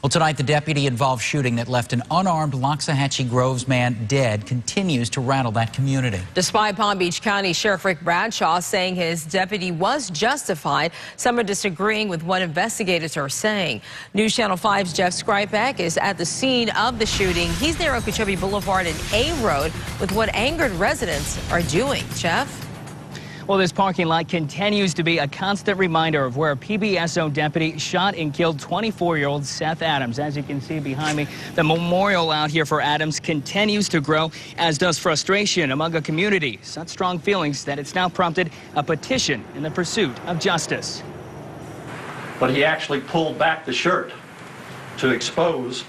Well, tonight, the deputy-involved shooting that left an unarmed Loxahatchee Groves man dead continues to rattle that community. Despite Palm Beach County Sheriff Rick Bradshaw saying his deputy was justified, some are disagreeing with what investigators are saying. News Channel 5's Jeff Skrypek is at the scene of the shooting. He's near Okeechobee Boulevard and A Road with what angered residents are doing. Jeff? Well, this parking lot continues to be a constant reminder of where a PBS-owned deputy shot and killed 24-year-old Seth Adams. As you can see behind me, the memorial out here for Adams continues to grow, as does frustration among a community. Such strong feelings that it's now prompted a petition in the pursuit of justice. But he actually pulled back the shirt to expose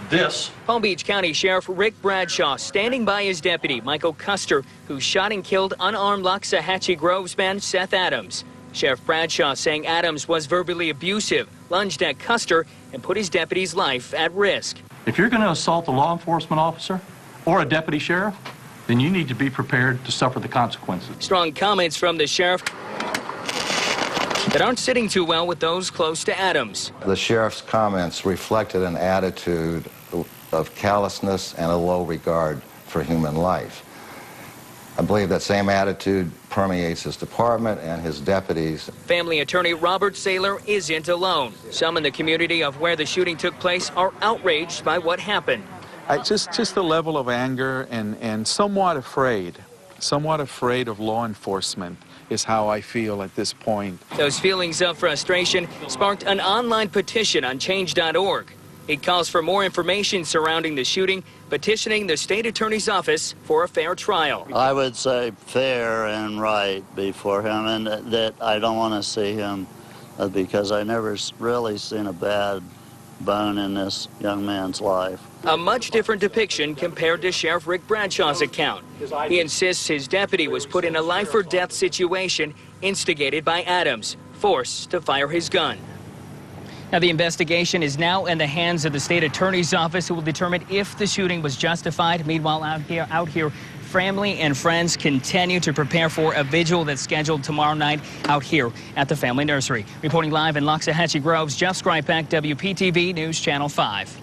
this. Palm Beach County Sheriff Rick Bradshaw standing by his deputy, Michael Custer, who shot and killed unarmed Loxahatchee Groves man Seth Adams. Sheriff Bradshaw saying Adams was verbally abusive, lunged at Custer, and put his deputy's life at risk. If you're going to assault a law enforcement officer or a deputy sheriff, then you need to be prepared to suffer the consequences. Strong comments from the sheriff that aren't sitting too well with those close to Adams. The sheriff's comments reflected an attitude of callousness and a low regard for human life. I believe that same attitude permeates his department and his deputies. Family attorney Robert Saylor isn't alone. Some in the community of where the shooting took place are outraged by what happened. Just the level of anger and somewhat afraid of law enforcement is how I feel at this point. Those feelings of frustration sparked an online petition on change.org. It calls for more information surrounding the shooting, petitioning the state attorney's office for a fair trial. I would say fair and right before him, and that I don't want to see him because I never really seen a bad bone in this young man's life. A much different depiction compared to Sheriff Rick Bradshaw's account. He insists his deputy was put in a life-or-death situation instigated by Adams, forced to fire his gun. Now, the investigation is now in the hands of the state attorney's office, who will determine if the shooting was justified. Meanwhile, out here, family and friends continue to prepare for a vigil that's scheduled tomorrow night out here at the family nursery. Reporting live in Loxahatchee Groves, Jeff Skrypek, WPTV News Channel 5.